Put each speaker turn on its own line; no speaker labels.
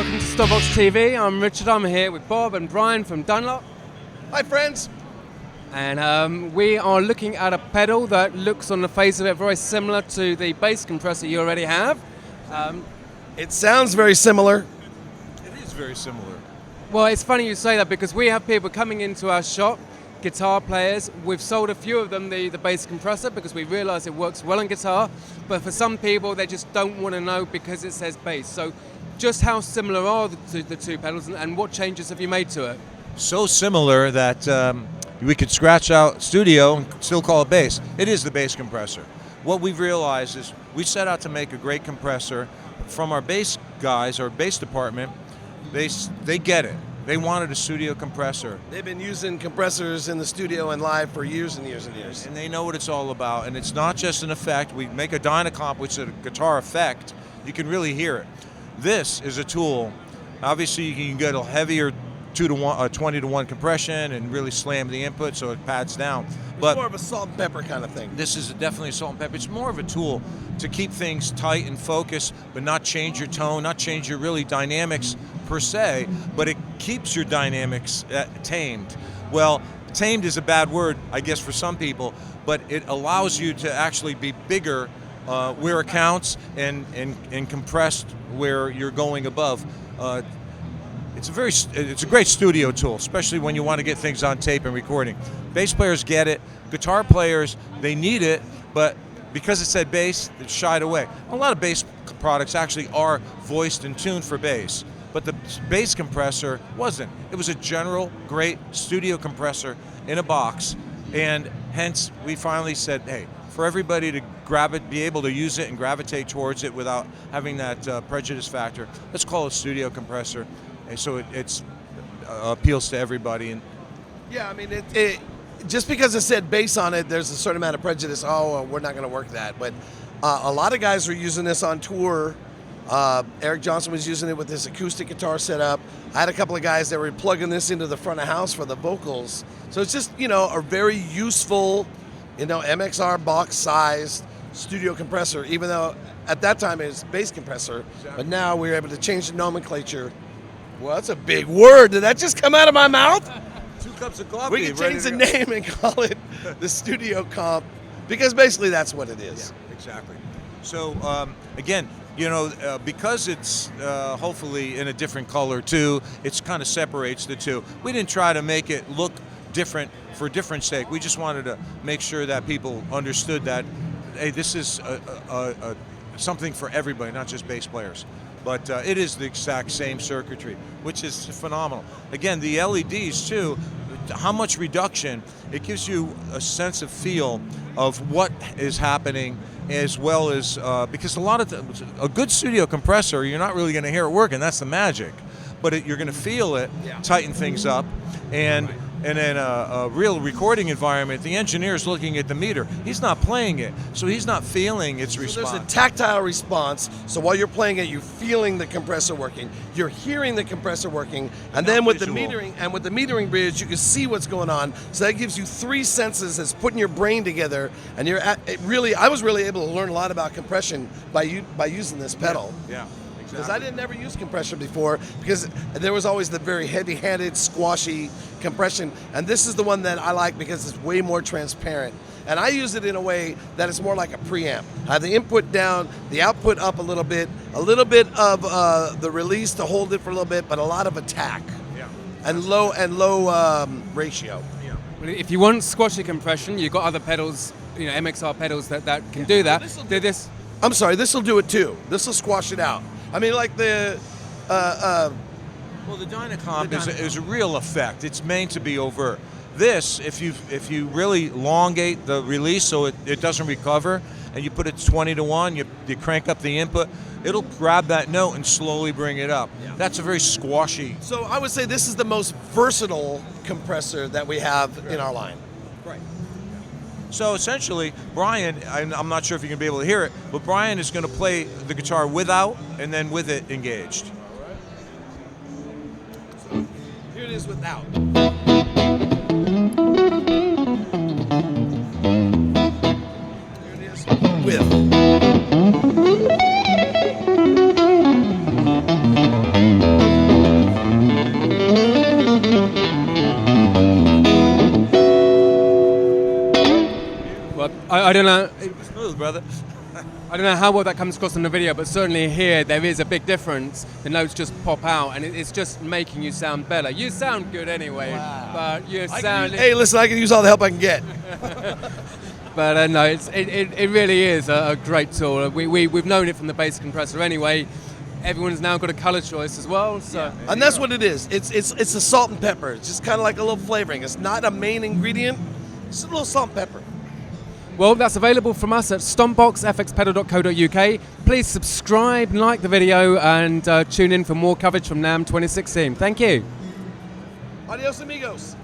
welcome to Stockbox TV. I'm Richard. I'm here with Bob and Brian from Dunlop.
Hi, friends.
And we are looking at a pedal that looks on the face of it very similar to the bass compressor you already have.
It sounds very similar.
It is very similar.
Well, it's funny you say that because we have people coming into our shop, guitar players. We've sold a few of them the bass compressor because we realize it works well on guitar. But for some people, they just don't want to know because it says bass. So just how similar are the two pedals and what changes have you made to it?
So similar that we could scratch out studio and still call it bass. It is the bass compressor. What we've realized is we set out to make a great compressor. From our bass guys, our bass department, they get it. They wanted a studio compressor.
They've been using compressors in the studio and live for years and years and years.
And they know what it's all about. And it's not just an effect. We make a Dynacomp, which is a guitar effect. You can really hear it. This is a tool. Obviously, you can get a heavier 20-to-1 compression and really slam the input so it pads down.
It's more of a salt and pepper kind of thing.
This is definitely a salt and pepper. It's more of a tool to keep things tight and focused, but not change your tone, not change your really dynamics per se, but it keeps your dynamics tamed. Well, tamed is a bad word, I guess, for some people, but it allows you to actually be bigger where it counts and compressed where you're going above. It's a great studio tool, especially when you want to get things on tape and recording. Bass players get it. Guitar players, they need it, but because it said bass, it shied away. A lot of bass products actually are voiced and tuned for bass, but the bass compressor wasn't. It was a general, great studio compressor in a box, and hence we finally said, hey, for everybody to grab it, be able to use it and gravitate towards it without having that prejudice factor, let's call it studio compressor. And so it appeals to everybody. And
yeah, I mean, it just because it said bass on it, there's a certain amount of prejudice. Oh, we're not going to work that. But a lot of guys are using this on tour. Eric Johnson was using it with his acoustic guitar setup. I had a couple of guys that were plugging this into the front of house for the vocals. So it's just, a very useful, MXR box-sized studio compressor, even though at that time it was bass compressor. Exactly. But now we're able to change the nomenclature. Well, that's a big word. Did that just come out of my mouth?
2 cups of coffee.
We can change the name and call it the Studio Comp, because basically that's what it is.
Yeah, exactly. So, again, because it's hopefully in a different color too, it's kind of separates the two. We didn't try to make it look different for different sake. We just wanted to make sure that people understood that, hey, this is something for everybody, not just bass players. But it is the exact same circuitry, which is phenomenal. Again, the LEDs too, how much reduction, it gives you a sense of feel of what is happening, as well as, because a good studio compressor, you're not really going to hear it working, that's the magic. But you're going to feel it, tighten things up, and in a real recording environment, the engineer's looking at the meter. He's not playing it, so he's not feeling its response.
There's a tactile response, so while you're playing it, you're feeling the compressor working, you're hearing the compressor working, and then with the metering bridge, you can see what's going on. So that gives you 3 senses that's putting your brain together, and I was really able to learn a lot about compression by using this pedal.
Yeah.
Because I didn't ever use compression before, because there was always the very heavy-handed, squashy compression, and this is the one that I like because it's way more transparent. And I use it in a way that it's more like a preamp. I have the input down, the output up a little bit of the release to hold it for a little bit, but a lot of attack.
Yeah.
And low ratio.
Yeah.
If you want squashy compression, you've got other pedals, MXR pedals that can do that.
I'm sorry, this will do it too. This will squash it out. I mean, like the
well, the Dynacomp is a real effect. It's meant to be overt. This, if you really elongate the release so it doesn't recover, and you put it 20-to-1, you crank up the input, it'll grab that note and slowly bring it up. Yeah. That's a very squashy.
So I would say this is the most versatile compressor that we have in our line.
Right. So essentially, Brian, I'm not sure if you're going to be able to hear it, but Brian is going to play the guitar without and then with it engaged.
All right. So here it is without. Here it is with.
I don't know.
Smooth, brother.
I don't know how well that comes across in the video, but certainly here there is a big difference. The notes just pop out, and it's just making you sound better. You sound good anyway, but you sound.
Hey, listen, I can use all the help I can get.
But no, it really is a great tool. We've known it from the bass compressor anyway. Everyone's now got a color choice as well. So
And that's what it is. It's the salt and pepper. It's just kind of like a little flavoring. It's not a main ingredient. It's a little salt and pepper.
well, that's available from us at stompboxfxpedal.co.uk. Please subscribe, like the video, and tune in for more coverage from NAMM 2016. Thank you.
Adios, amigos.